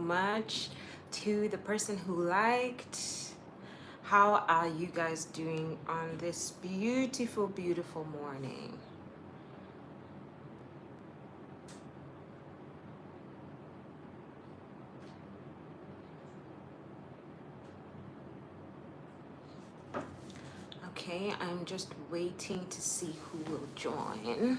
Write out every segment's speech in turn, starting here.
much. To the person who liked, how are you guys doing on this beautiful, beautiful morning? Okay, I'm just waiting to see who will join.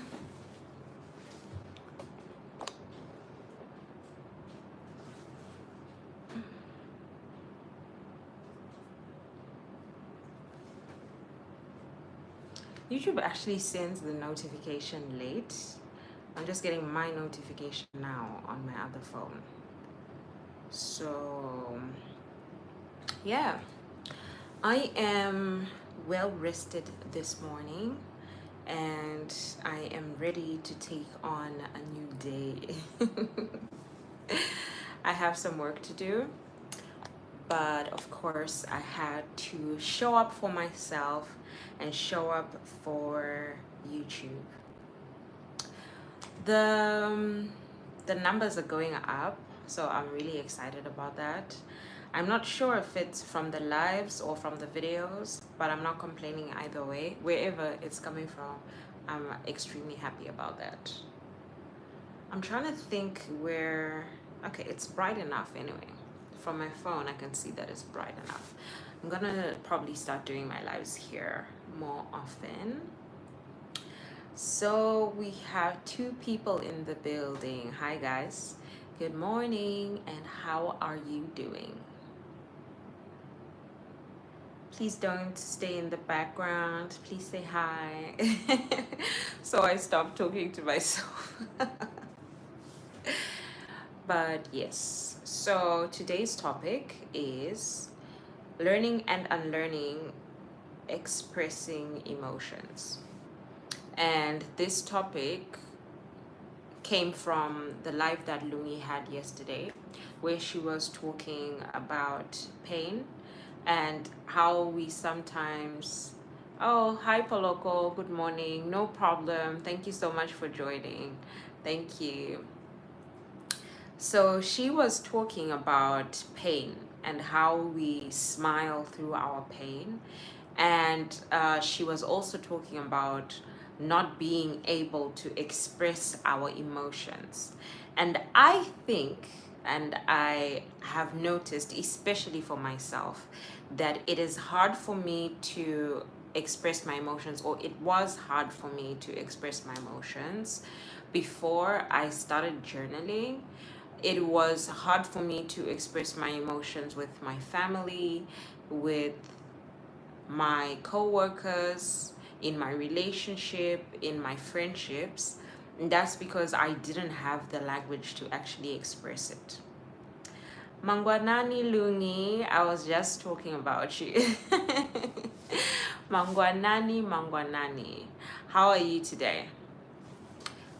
YouTube actually sends the notification late. I'm just getting my notification now on my other phone. So, yeah, I am well rested this morning and I am ready to take on a new day. I have some work to do, but of course I had to show up for myself and show up for YouTube. The numbers are going up, so I'm really excited about that. I'm not sure if it's from the lives or from the videos, but I'm not complaining either way. Wherever it's coming from, I'm extremely happy about that. I'm trying to think where... Okay, it's bright enough anyway. From my phone, I can see that it's bright enough. I'm gonna probably start doing my lives here more often. So we have 2 people in the building. Hi guys, good morning, and how are you doing? Please don't stay in the background. Please say hi. So I stop talking to myself. But yes, so today's topic is learning and unlearning expressing emotions. And this topic came from the live that Lumi had yesterday, where she was talking about pain and how we sometimes... Oh, hi Poloko, good morning. No problem. Thank you so much for joining. Thank you. So she was talking about pain and how we smile through our pain. And she was also talking about not being able to express our emotions. And I think, and I have noticed, especially for myself, that it is hard for me to express my emotions, or it was hard for me to express my emotions before I started journaling. It was hard for me to express my emotions with my family, with my co-workers, in my relationship, in my friendships. And that's because I didn't have the language to actually express it. Mangwanani Lungi, I was just talking about you. Mangwanani, how are you today?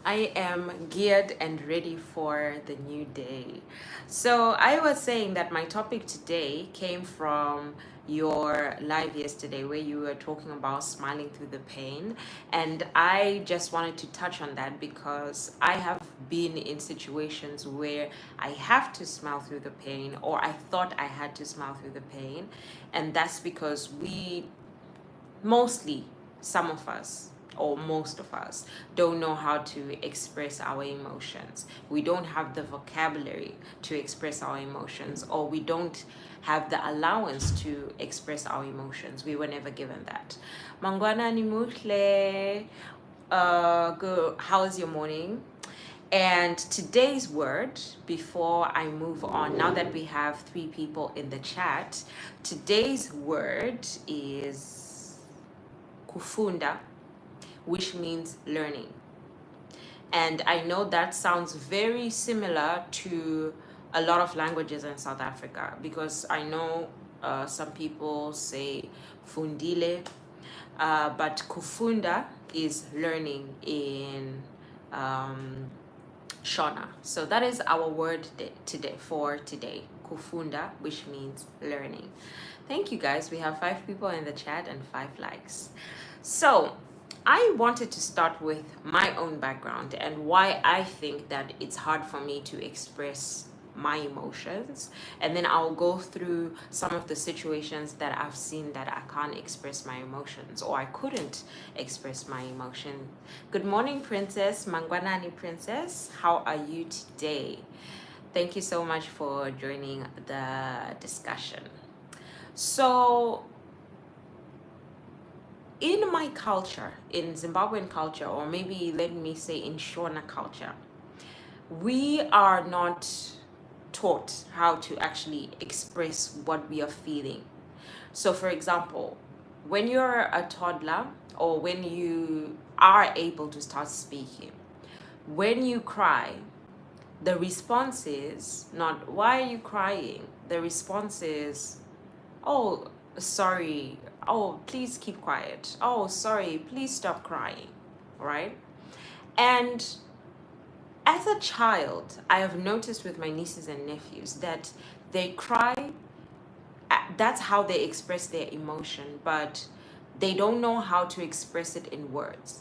I am geared and ready for the new day. So I was saying that my topic today came from your live yesterday, where you were talking about smiling through the pain, and I just wanted to touch on that because I have been in situations where I have to smile through the pain, or I thought I had to smile through the pain, and that's because mostly, some of us, or most of us, don't know how to express our emotions. We don't have the vocabulary to express our emotions, or we don't have the allowance to express our emotions. We were never given that. Mangwana ni muhle. How's your morning? And today's word, before I move on, now that we have 3 people in the chat, today's word is Kufunda, which means learning. And I know that sounds very similar to a lot of languages in South Africa, because I know some people say fundile, but Kufunda is learning in Shona. So that is our word for today, Kufunda, which means learning. Thank you guys. We have 5 people in the chat and 5 likes. So I wanted to start with my own background and why I think that it's hard for me to express my emotions, and then I'll go through some of the situations that I've seen that I can't express my emotions, or I couldn't express my emotion. Good morning, Princess Mangwanani. Princess, how are you today? Thank you so much for joining the discussion. So in my culture, in Zimbabwean culture, or maybe let me say in Shona culture, we are not taught how to actually express what we are feeling. So for example, when you're a toddler, or when you are able to start speaking, when you cry, the response is not, why are you crying? The response is, oh, sorry. Oh, please keep quiet. Oh, sorry, please stop crying. Right? And as a child, I have noticed with my nieces and nephews that they cry. That's how they express their emotion, but they don't know how to express it in words.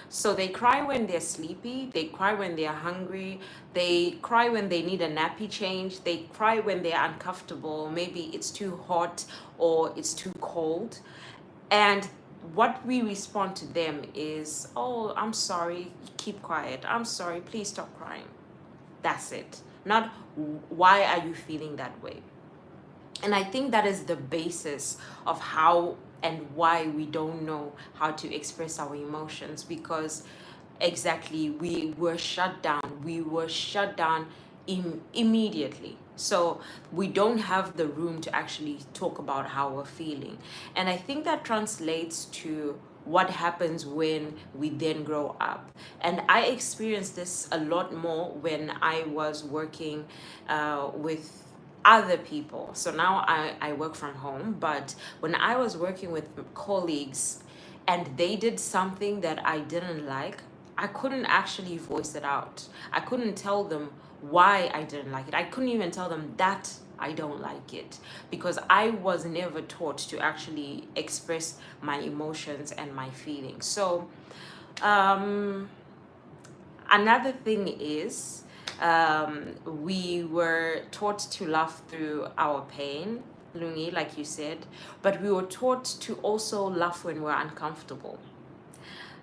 So they cry when they're sleepy, they cry when they're hungry, they cry when they need a nappy change, they cry when they're uncomfortable, maybe it's too hot or it's too cold. And what we respond to them is, oh, I'm sorry, keep quiet. I'm sorry, please stop crying. That's it. Not, why are you feeling that way? And I think that is the basis of how and why we don't know how to express our emotions, because exactly, we were shut down. We were shut down immediately. So we don't have the room to actually talk about how we're feeling. And I think that translates to what happens when we then grow up. And I experienced this a lot more when I was working with other people. So now I work from home, but when I was working with colleagues and they did something that I didn't like, I couldn't actually voice it out. I couldn't tell them why I didn't like it. I couldn't even tell them that I don't like it, because I was never taught to actually express my emotions and my feelings. So another thing is, we were taught to laugh through our pain, Lungi, like you said, but we were taught to also laugh when we're uncomfortable.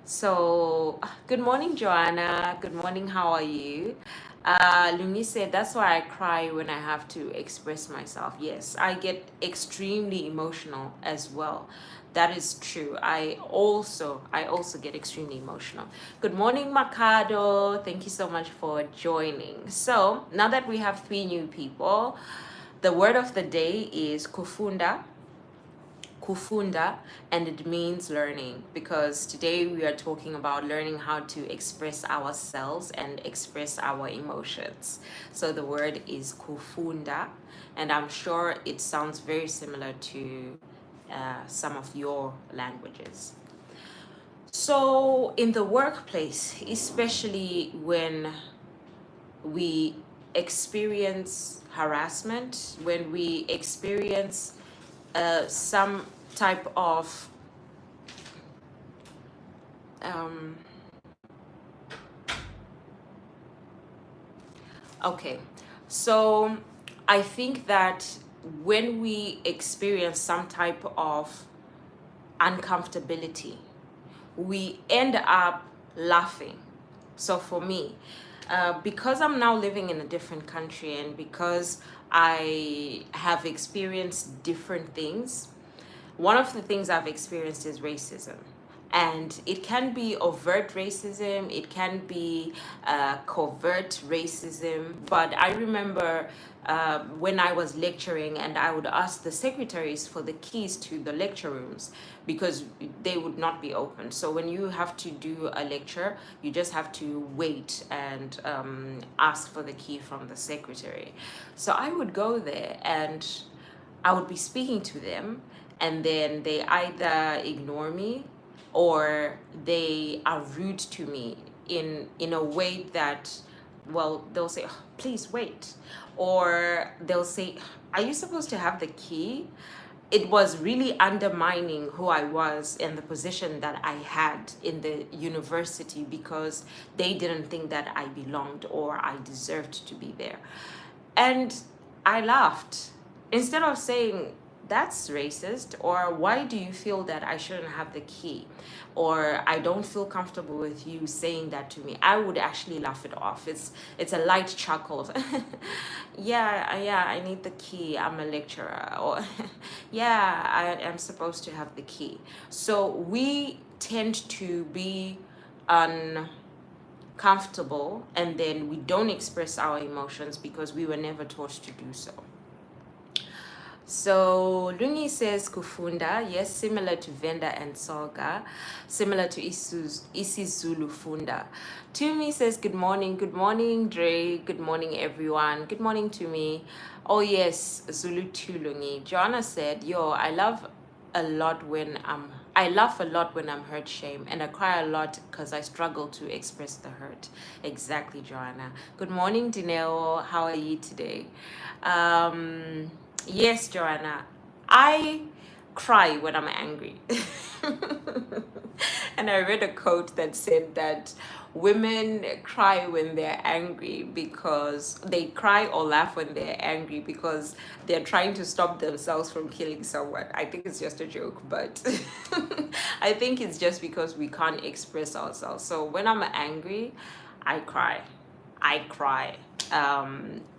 So, good morning, Joanna. Good morning. How are you? Lungi said, that's why I cry when I have to express myself. Yes, I get extremely emotional as well. That is true. I also get extremely emotional. Good morning, Makado. Thank you so much for joining. So now that we have 3 new people, the word of the day is Kufunda, and it means learning, because today we are talking about learning how to express ourselves and express our emotions. So the word is Kufunda, and I'm sure it sounds very similar to some of your languages. So in the workplace, especially when we experience harassment, when we experience some type of okay, so I think that when we experience some type of uncomfortability, we end up laughing. So for me, because I'm now living in a different country, and because I have experienced different things, one of the things I've experienced is racism. And it can be overt racism, it can be covert racism. But I remember when I was lecturing, and I would ask the secretaries for the keys to the lecture rooms because they would not be open. So when you have to do a lecture, you just have to wait and ask for the key from the secretary. So I would go there and I would be speaking to them, and then they either ignore me or they are rude to me in a way that, well, they'll say, "Oh, please wait," or they'll say, "Are you supposed to have the key?" It was really undermining who I was and the position that I had in the university, because they didn't think that I belonged or I deserved to be there. And I laughed. Instead of saying, that's racist, or why do you feel that I shouldn't have the key, or I don't feel comfortable with you saying that to me, I would actually laugh it off. It's a light chuckle of, yeah, I need the key, I'm a lecturer, or yeah, I am supposed to have the key. So we tend to be uncomfortable, and then we don't express our emotions because we were never taught to do so. So Lungi says Kufunda, yes, similar to Venda and Soga, similar to isiZulu Funda. Tumi says good morning Dre, good morning everyone, good morning to me. Oh yes, Zulu too Lungi. Joanna said, yo, I laugh a lot when I'm hurt, shame, and I cry a lot because I struggle to express the hurt. Exactly, Joanna. Good morning, Dineo. How are you today? Yes, Joanna. I cry when I'm angry. And I read a quote that said that women cry when they're angry because they cry or laugh when they're angry because they're trying to stop themselves from killing someone. I think it's just a joke, but I think it's just because we can't express ourselves. So when I'm angry, I cry. I cry.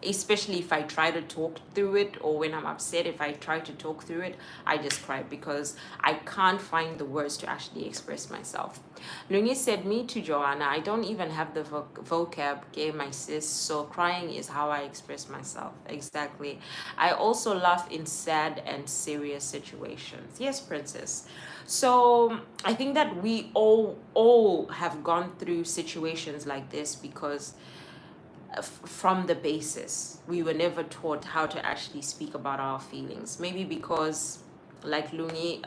Especially if I try to talk through it, or when I'm upset, if I try to talk through it, I just cry because I can't find the words to actually express myself. Lungi said, me too, Joanna. I don't even have the vocab, okay, my sis, so crying is how I express myself. Exactly. I also laugh in sad and serious situations. Yes, Princess. So I think that we all have gone through situations like this because from the basis we were never taught how to actually speak about our feelings. Maybe because, like Lungi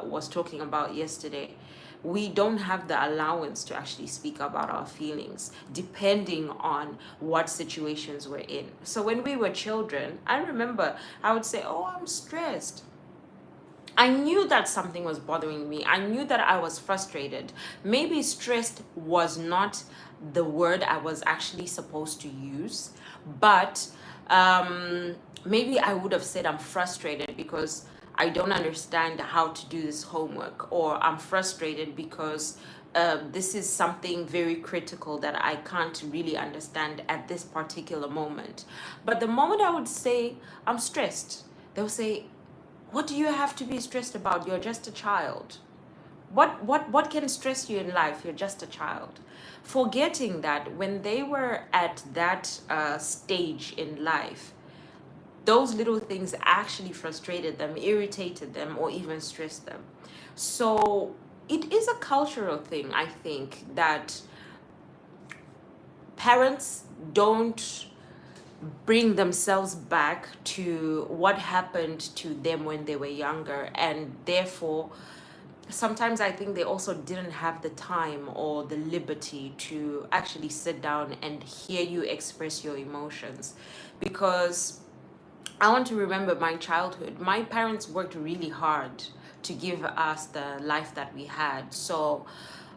was talking about yesterday, we don't have the allowance to actually speak about our feelings depending on what situations we're in. So when we were children, I remember I would say, oh, I'm stressed. I knew that something was bothering me. I knew that I was frustrated. Maybe stressed was not the word I was actually supposed to use, but maybe I would have said I'm frustrated because I don't understand how to do this homework, or I'm frustrated because this is something very critical that I can't really understand at this particular moment. But the moment I would say I'm stressed, they'll say, what do you have to be stressed about? You're just a child. What can stress you in life? You're just a child. Forgetting that when they were at that stage in life, those little things actually frustrated them, irritated them, or even stressed them. So it is a cultural thing, I think, that parents don't bring themselves back to what happened to them when they were younger, and therefore sometimes I think they also didn't have the time or the liberty to actually sit down and hear you express your emotions. Because I want to remember my childhood. My parents worked really hard to give us the life that we had. So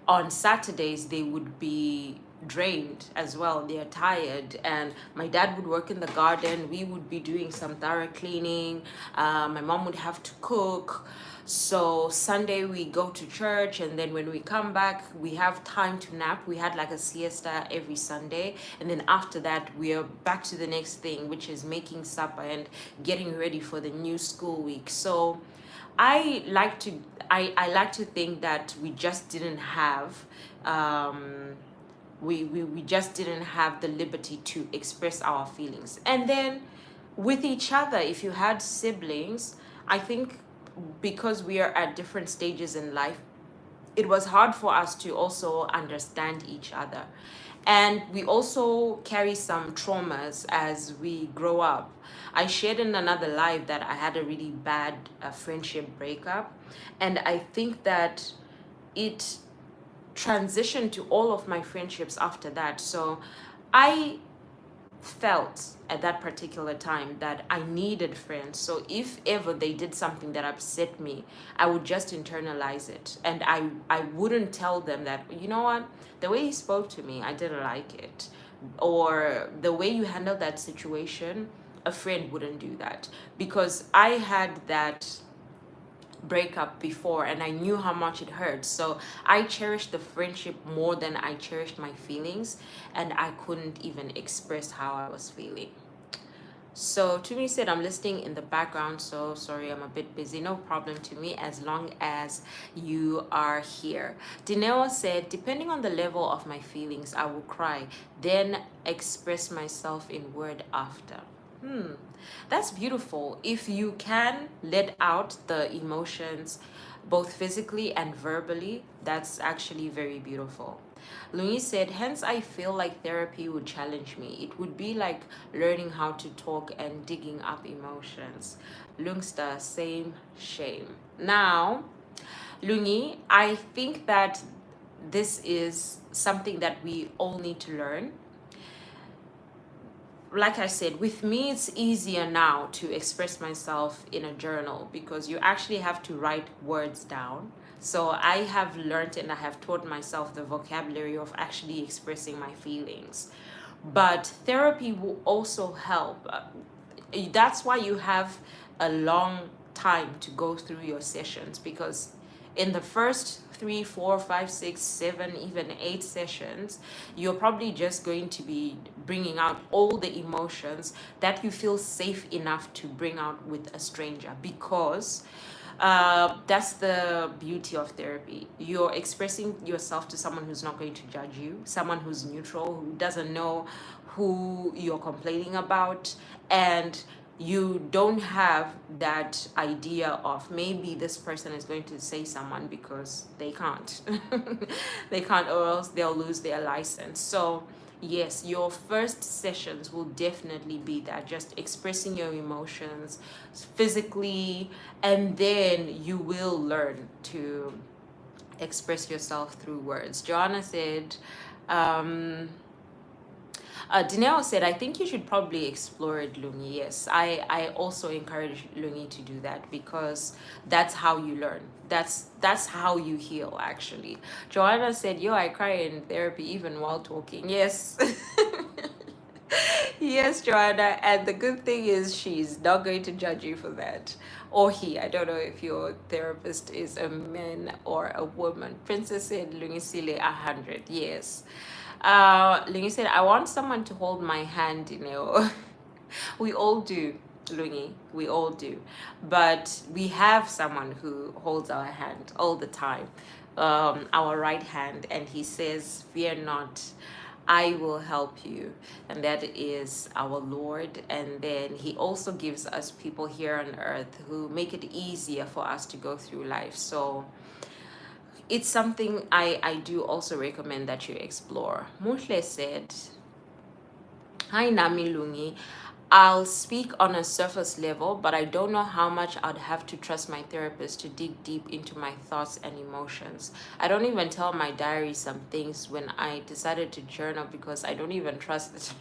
on Saturdays, they would be drained as well. They're tired. And my dad would work in the garden. We would be doing some thorough cleaning. My mom would have to cook. So Sunday we go to church, and then when we come back, we have time to nap. We had like a siesta every Sunday, and then after that we are back to the next thing, which is making supper and getting ready for the new school week. So I like to I like to think that we just didn't have we just didn't have the liberty to express our feelings. And then with each other, if you had siblings, I think because we are at different stages in life, it was hard for us to also understand each other. And we also carry some traumas as we grow up. I shared in another live that I had a really bad friendship breakup, and I think that it transitioned to all of my friendships after that. So I felt at that particular time that I needed friends. So if ever they did something that upset me, I would just internalize it. And I wouldn't tell them that, you know what, the way he spoke to me, I didn't like it. or the way you handle that situation, a friend wouldn't do that. Because I had that breakup before and I knew how much it hurt. So I cherished the friendship more than I cherished my feelings, and I couldn't even express how I was feeling. So Tumi said, I'm listening in the background, so sorry, I'm a bit busy. No problem to me, as long as you are here. Dineo said, depending on the level of my feelings, I will cry, then express myself in word after. That's beautiful. If you can let out the emotions both physically and verbally, that's actually very beautiful. Louis said, hence I feel like therapy would challenge me. It would be like learning how to talk and digging up emotions. Lungsta, same shame. Now, Lungi, I think that this is something that we all need to learn. Like I said, with me, it's easier now to express myself in a journal because you actually have to write words down. So I have learned and I have taught myself the vocabulary of actually expressing my feelings. But therapy will also help. That's why you have a long time to go through your sessions, because in the first 3, 4, 5, 6, 7, even 8 sessions, you're probably just going to be bringing out all the emotions that you feel safe enough to bring out with a stranger, because that's the beauty of therapy. You're expressing yourself to someone who's not going to judge you, someone who's neutral, who doesn't know who you're complaining about, and you don't have that idea of maybe this person is going to say someone, because they can't. They can't, or else they'll lose their license. So yes, your first sessions will definitely be that, just expressing your emotions physically, and then you will learn to express yourself through words. Joanna said, Dineo said, I think you should probably explore it, Lungi. Yes, I also encourage Lungi to do that, because that's how you learn. That's how you heal, actually. Joanna said, yo, I cry in therapy even while talking. Yes. Yes, Joanna. And the good thing is she's not going to judge you for that. Or he. I don't know if your therapist is a man or a woman. Princess said, Lungisile 100. Yes. Lungi said, I want someone to hold my hand, you know. We all do, Lungi. We all do. But we have someone who holds our hand all the time, our right hand, and he says, fear not, I will help you. And that is our Lord. And then he also gives us people here on earth who make it easier for us to go through life. So it's something I do also recommend that you explore. Mushle said, hi Nami Lungi, I'll speak on a surface level, but I don't know how much I'd have to trust my therapist to dig deep into my thoughts and emotions. I don't even tell my diary some things when I decided to journal, because I don't even trust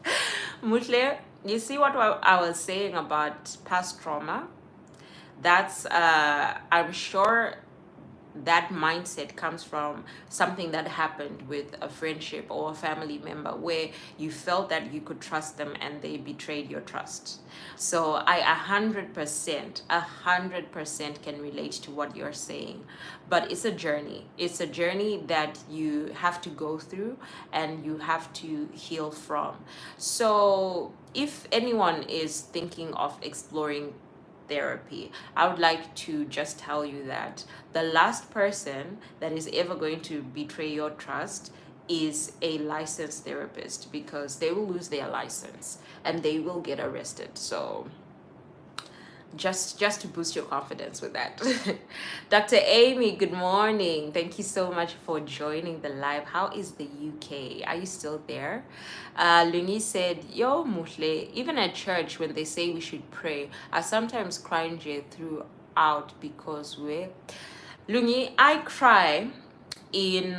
it. Mushle, you see what I was saying about past trauma? That's I'm sure that mindset comes from something that happened with a friendship or a family member, where you felt that you could trust them and they betrayed your trust. So I 100% can relate to what you're saying. But it's a journey. It's a journey that you have to go through and you have to heal from. So if anyone is thinking of exploring therapy, I would like to just tell you that the last person that is ever going to betray your trust is a licensed therapist, because they will lose their license and they will get arrested. So just to boost your confidence with that. Dr. Amy, good morning. Thank you so much for joining the live. How is the UK? Are you still there? Lungi said, yo Mushle, even at church when they say we should pray, I sometimes cry throughout because we Lungi, I cry in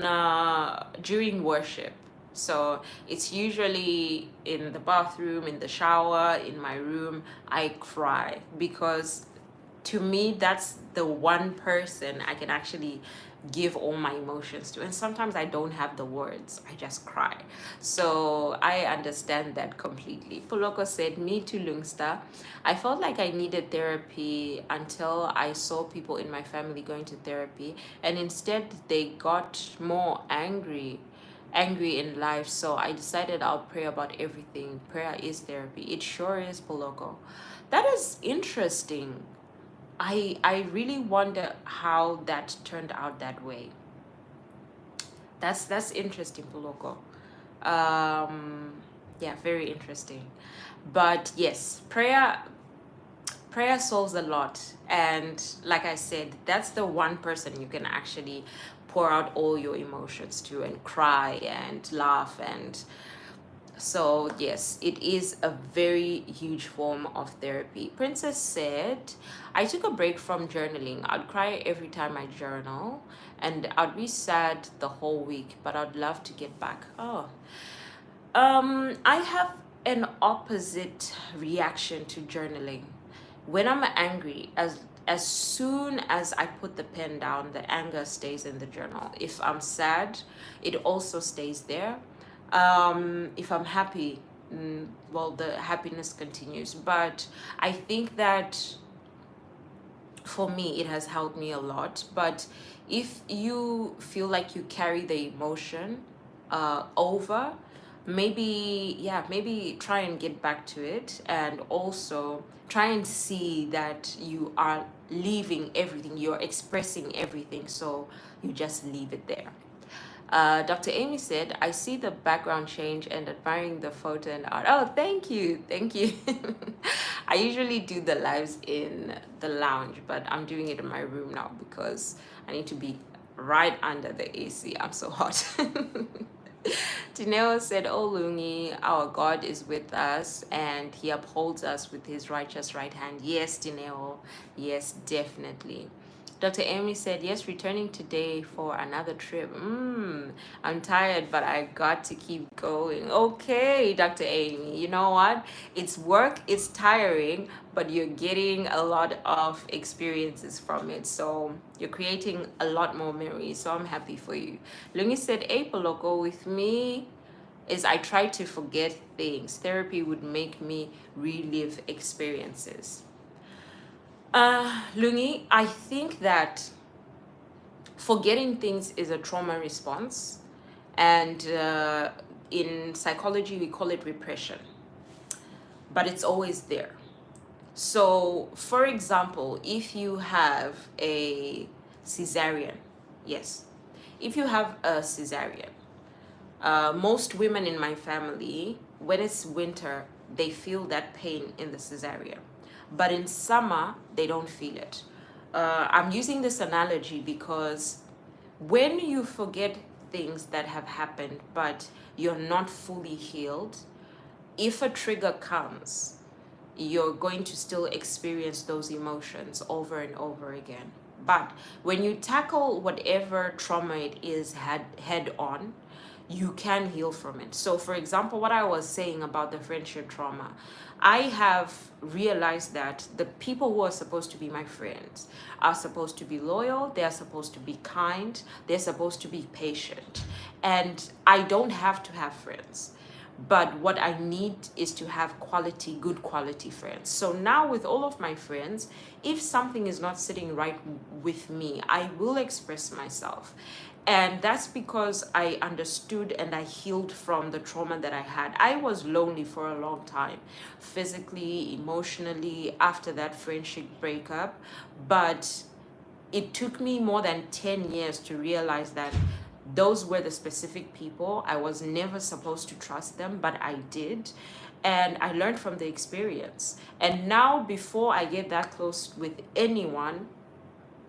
during worship. So it's usually in the bathroom, in the shower, in my room. I cry because to me that's the one person I can actually give all my emotions to, and sometimes I don't have the words, I just cry. So I understand that completely. Poloko said, me too, Lungsta. I felt like I needed therapy until I saw people in my family going to therapy, and instead they got more angry in life. So I decided I'll pray about everything. Prayer is therapy. It sure is, Poloko. That is interesting. I really wonder how that turned out that way. That's interesting, Poloko. Yeah, very interesting. But yes, prayer solves a lot. And like I said, that's the one person you can actually pour out all your emotions to and cry and laugh. And so yes, it is a very huge form of therapy. Princess said, I took a break from journaling. I'd cry every time I journal, and I'd be sad the whole week, but I'd love to get back. Oh, I have an opposite reaction to journaling. When I'm angry, as soon as I put the pen down, the anger stays in the journal. If I'm sad, it also stays there. If I'm happy, well, the happiness continues. But I think that for me, it has helped me a lot. But if you feel like you carry the emotion over, maybe try and get back to it, and also try and see that you are leaving everything, you're expressing everything, so you just leave it there. Dr. Amy said, I see the background change and admiring the photo and art. Oh, thank you. Thank you. I usually do the lives in the lounge, but I'm doing it in my room now because I need to be right under the AC. I'm so hot. Tineo said, Oh, Lungi, our God is with us and he upholds us with his righteous right hand. Yes, Tineo. Yes, definitely. Dr. Amy said, yes, returning today for another trip. I'm tired, but I got to keep going. Okay, Dr. Amy, you know what? It's work, it's tiring, but you're getting a lot of experiences from it. So you're creating a lot more memories. So I'm happy for you. Lungi said, hey, Poloko, with me is I try to forget things. Therapy would make me relive experiences. Lungi, I think that forgetting things is a trauma response, and in psychology we call it repression, but it's always there. So, for example, if you have a cesarean, yes, if you have a cesarean, most women in my family, when it's winter, they feel that pain in the cesarean. But in summer, they don't feel it. I'm using this analogy because when you forget things that have happened, but you're not fully healed, if a trigger comes, you're going to still experience those emotions over and over again. But when you tackle whatever trauma it is head on, you can heal from it. So, for example, what I was saying about the friendship trauma, I have realized that the people who are supposed to be my friends are supposed to be loyal, they are supposed to be kind, they're supposed to be patient. And I don't have to have friends. But what I need is to have quality, good quality friends. So now with all of my friends, if something is not sitting right with me, I will express myself. And that's because I understood and I healed from the trauma that I had. I was lonely for a long time, physically, emotionally, after that friendship breakup. But it took me more than 10 years to realize that those were the specific people. I was never supposed to trust them, but I did. And I learned from the experience. And now, before I get that close with anyone,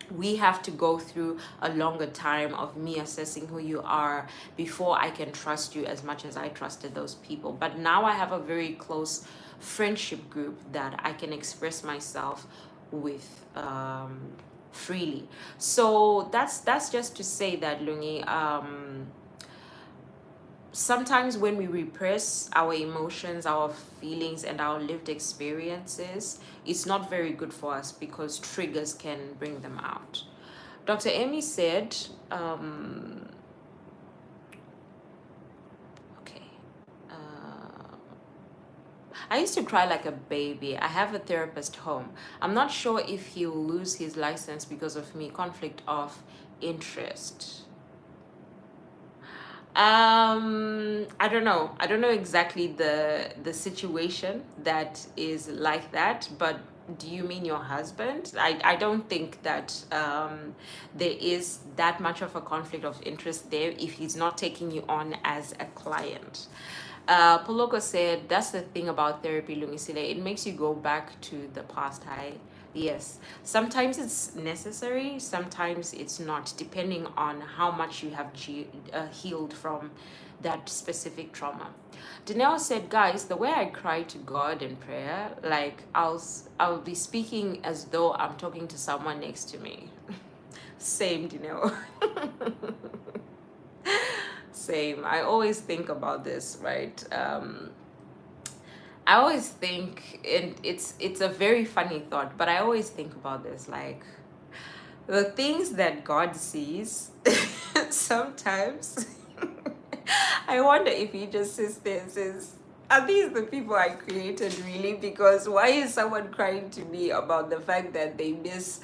we have to go through a longer time of me assessing who you are before I can trust you as much as I trusted those people. But now I have a very close friendship group that I can express myself with freely. So that's just to say that, Lungi, sometimes when we repress our emotions, our feelings, and our lived experiences, it's not very good for us because triggers can bring them out. Dr. Amy said, um, okay. I used to cry like a baby. I have a therapist home. I'm not sure if he'll lose his license because of me. Conflict of interest. I don't know. I don't know exactly the situation that is like that, but do you mean your husband? I don't think that there is that much of a conflict of interest there if he's not taking you on as a client. Poloko said, that's the thing about therapy, Lungisile. It makes you go back to the past. Yes. Sometimes it's necessary, sometimes it's not, depending on how much you have healed from that specific trauma. Danelle said, guys, the way I cry to God in prayer, like I'll be speaking as though I'm talking to someone next to me. Same, Danelle. Same. I always think about this, right? I always think, and it's a very funny thought, but I always think about this, like the things that God sees. Sometimes I wonder if He just sits there and says, "Are these the people I created really?" Because why is someone crying to me about the fact that they miss?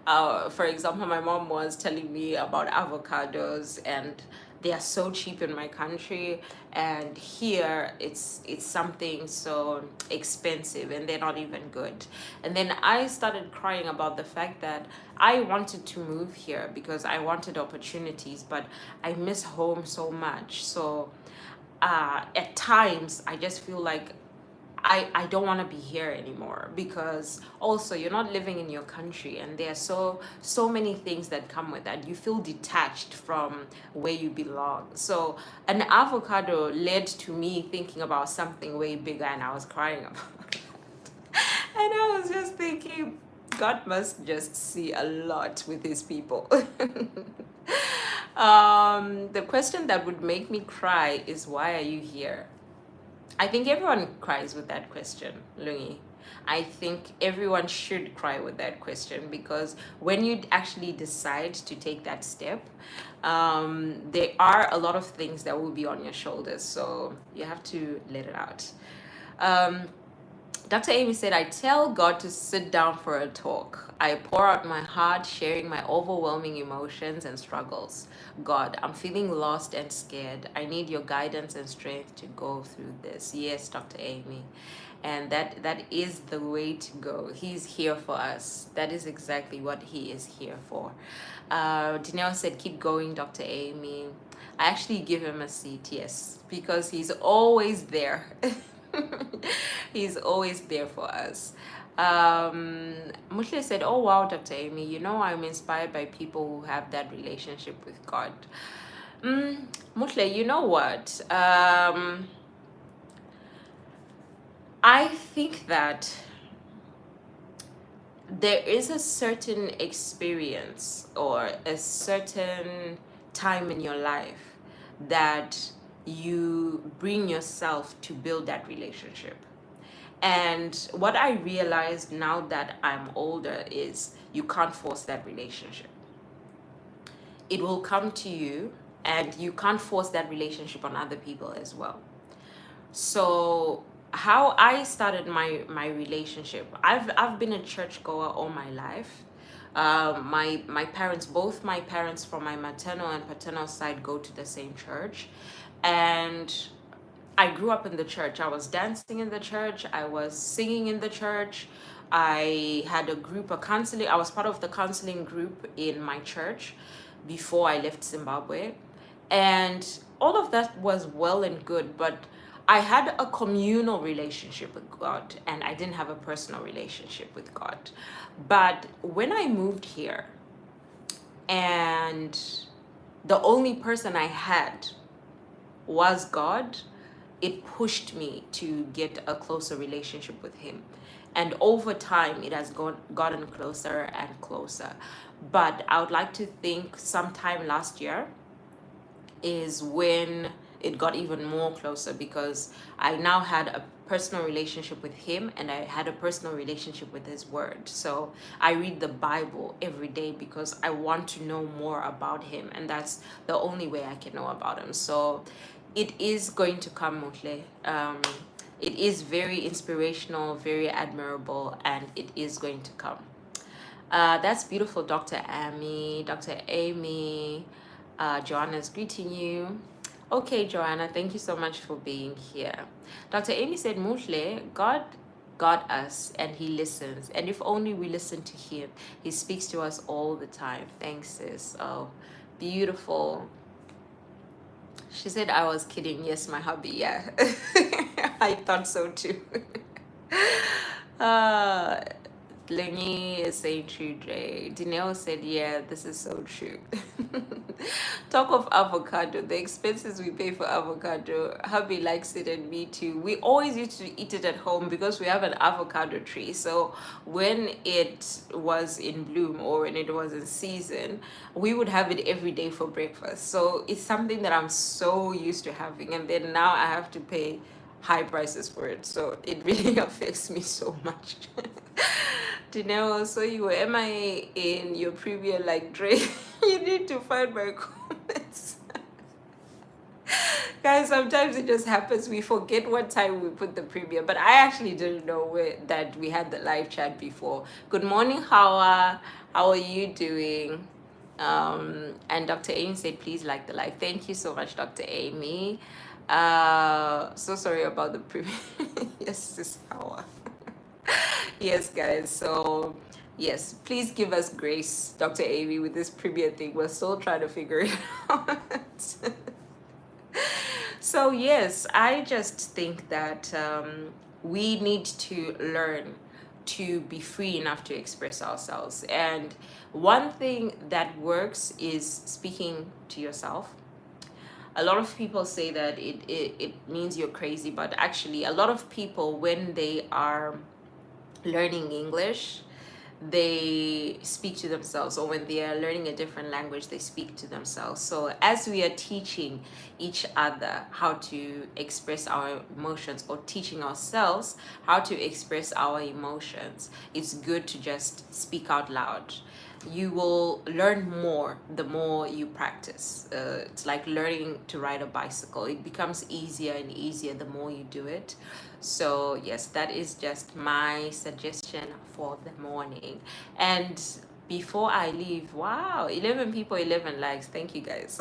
For example, my mom was telling me about avocados, and they are so cheap in my country, and here it's something so expensive and they're not even good. And then I started crying about the fact that I wanted to move here because I wanted opportunities, but I miss home so much. So at times I just feel like I don't want to be here anymore, because also you're not living in your country, and there are so many things that come with that. You feel detached from where you belong. So an avocado led to me thinking about something way bigger, and I was crying about it. And I was just thinking, God must just see a lot with his people. The question that would make me cry is, why are you here? I think everyone cries with that question, Lungi. I think everyone should cry with that question, because when you actually decide to take that step, there are a lot of things that will be on your shoulders. So you have to let it out. Dr. Amy said, I tell God to sit down for a talk. I pour out my heart, sharing my overwhelming emotions and struggles. God, I'm feeling lost and scared. I need your guidance and strength to go through this. Yes, Dr. Amy. And that is the way to go. He's here for us. That is exactly what he is here for. Danelle said, keep going, Dr. Amy. I actually give him a seat, yes, because he's always there. He's always there for us. Mushle said, oh wow, Dr. Amy, you know, I'm inspired by people who have that relationship with God. Mushle, you know what? I think that there is a certain experience or a certain time in your life that you bring yourself to build that relationship. And what I realized now that I'm older is you can't force that relationship. It will come to you, and you can't force that relationship on other people as well. So how I started my relationship, I've been a churchgoer all my life. My parents, both my parents from my maternal and paternal side, go to the same church, and I grew up in the church. I was dancing in the church. I was singing in the church. I had a group, a counseling. I was part of the counseling group in my church before I left Zimbabwe. And all of that was well and good, but I had a communal relationship with God, and I didn't have a personal relationship with God. But when I moved here, and the only person I had was God, it pushed me to get a closer relationship with him. And over time, it has gotten closer and closer. But I would like to think sometime last year is when it got even more closer because I now had a personal relationship with him, and I had a personal relationship with his word. So I read the Bible every day because I want to know more about him, and that's the only way I can know about him. So it is going to come, Mutle. It is very inspirational, very admirable, and it is going to come. That's beautiful, Dr. Amy, Dr. Amy. Joanna's greeting you. Okay, Joanna, thank you so much for being here. Dr. Amy said, Mutle, God got us and he listens. And if only we listen to him, he speaks to us all the time. Thanks, sis. Oh, beautiful. She said I was kidding. Yes, my hubby. Yeah. I thought so too. uh, Lenny is saying true, Dre. Dineo said, yeah, this is so true. Talk of avocado, the expenses we pay for avocado. Hubby likes it and me too. We always used to eat it at home because we have an avocado tree. So when it was in bloom or when it was in season, we would have it every day for breakfast. So it's something that I'm so used to having. And then now I have to pay high prices for it. So it really affects me so much. Dinero, so you were MIA in your preview like Dre. You need to find my comments. Guys, sometimes it just happens. We forget what time we put the preview. But I actually didn't know that we had the live chat before. Good morning, Hawa. How are you doing? And Dr. Amy said, please like the live. Thank you so much, Dr. Amy. So sorry about the preview. Yes, this Hawa. Yes, guys. So, yes, please give us grace, Dr. Amy, with this premiere thing. We're still trying to figure it out. So, yes, I just think that we need to learn to be free enough to express ourselves. And one thing that works is speaking to yourself. A lot of people say that it means you're crazy, but actually, a lot of people, when they are learning English, they speak to themselves, or when they are learning a different language, they speak to themselves. So as we are teaching each other how to express our emotions, or teaching ourselves how to express our emotions, it's good to just speak out loud. You will learn more the more you practice. It's like learning to ride a bicycle. It becomes easier and easier the more you do it. So yes, that is just my suggestion for the morning. And before I leave, wow, 11 people, 11 likes. Thank you, guys.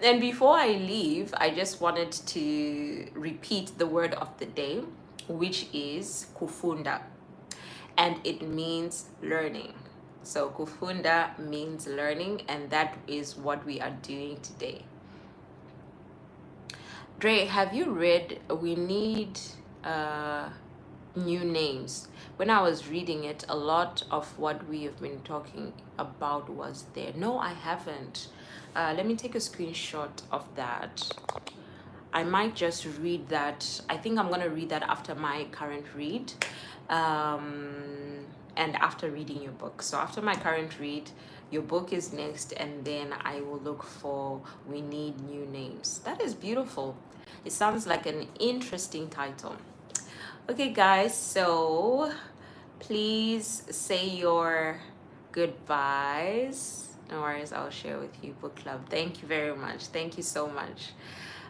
And before I leave, I just wanted to repeat the word of the day, which is Kufunda, and it means learning. So Kufunda means learning, and that is what we are doing today. Dre, have you read We Need New Names? When I was reading it, a lot of what we have been talking about was there. No, I haven't. Let me take a screenshot of that. I might just read that. I think I'm going to read that after my current read. And after reading your book. So after my current read, your book is next, and then I will look for We Need New Names. That is beautiful. It sounds like an interesting title. Okay, guys, so please say your goodbyes. No worries, I'll share with you, book club. Thank you very much. Thank you so much.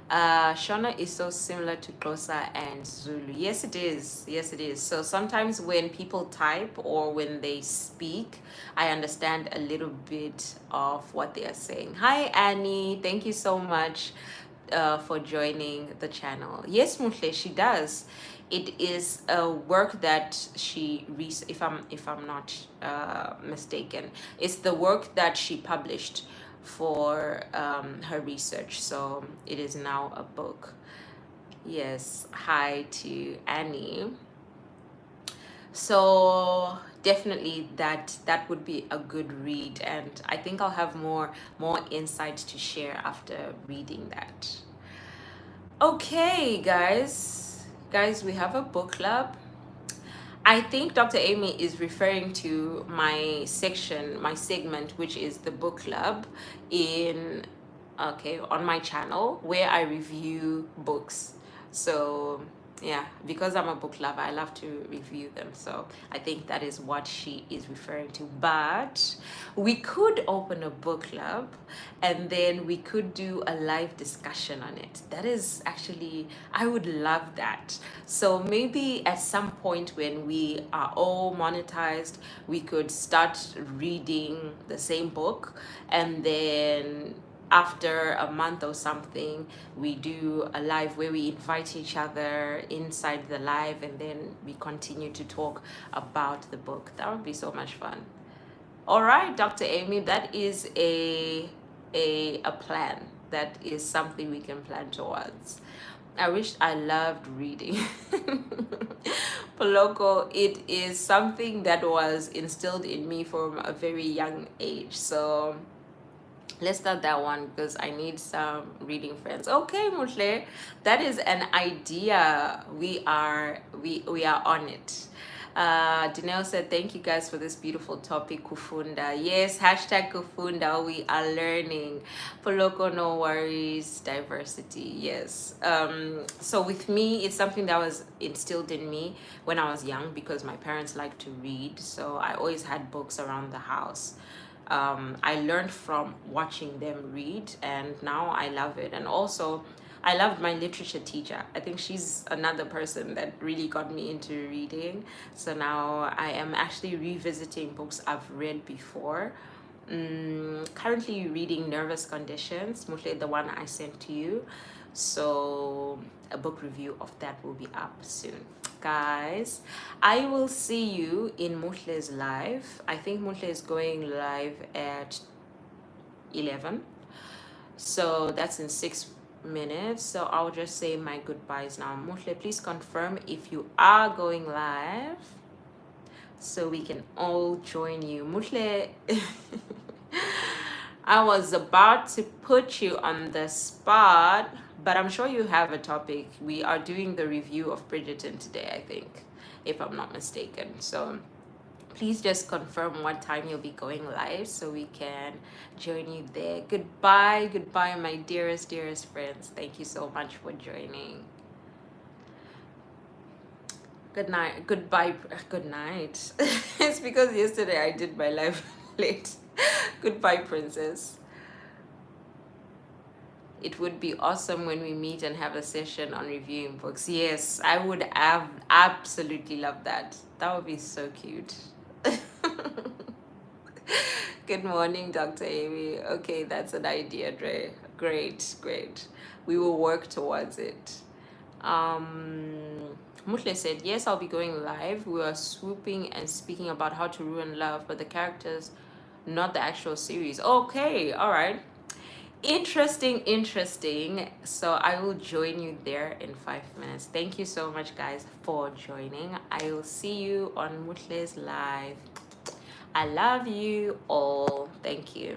Shona is so similar to Xhosa and Zulu. Yes, it is. Yes, it is. So sometimes when people type or when they speak, I understand a little bit of what they are saying. Hi, Annie. Thank you so much for joining the channel. Yes, Mutle, she does. It is a work that she, if I'm not mistaken, it's the work that she published for her research. So it is now a book. Yes, hi to Annie. So definitely that would be a good read, and I think I'll have more insights to share after reading that. Okay, guys, we have a book club. I think Dr. Amy is referring to my section, my segment, which is the book club in okay, on my channel where I review books. So yeah, because I'm a book lover, I love to review them. So I think that is what she is referring to. But we could open a book club and then we could do a live discussion on it. That is actually, I would love that. So maybe at some point when we are all monetized, we could start reading the same book, and then after a month or something, we do a live where we invite each other inside the live, and then we continue to talk about the book. That would be so much fun. All right, Dr. Amy, that is a plan. That is something we can plan towards. I wish I loved reading. Poloko, it is something that was instilled in me from a very young age. So let's start that one because I need some reading friends. Okay, Mushle, that is an idea. We are on it. Danelle said, thank you guys for this beautiful topic, Kufunda. Yes, hashtag Kufunda, we are learning. Poloko, no worries, diversity, yes. So with me, it's something that was instilled in me when I was young because my parents like to read. So I always had books around the house. I learned from watching them read, and now I love it. And also, I loved my literature teacher. I think she's another person that really got me into reading. So now I am actually revisiting books I've read before. Currently reading Nervous Conditions, mostly the one I sent to you. So a book review of that will be up soon. Guys, I will see you in Mutle's live. I think Mutle is going live at 11. So that's in 6 minutes. So I'll just say my goodbyes now. Mutle, please confirm if you are going live so we can all join you. Mutle, I was about to put you on the spot, but I'm sure you have a topic. We are doing the review of Bridgerton today, I think, if I'm not mistaken. So please just confirm what time you'll be going live so we can join you there. Goodbye, goodbye, my dearest, dearest friends. Thank you so much for joining. Good night. Goodbye. Good night. It's because yesterday I did my live late. Goodbye, princess. It would be awesome when we meet and have a session on reviewing books. Yes, I would have absolutely love that. That would be so cute. Good morning, Dr. Amy. Okay, that's an idea, Dre. Great, great. We will work towards it. Mutle said, yes, I'll be going live. We are swooping and speaking about how to ruin love, but the characters, not the actual series. Okay, all right. Interesting, interesting. So I will join you there in 5 minutes. Thank you so much, guys, for joining. I will see you on Mutle's live. I love you all. Thank you.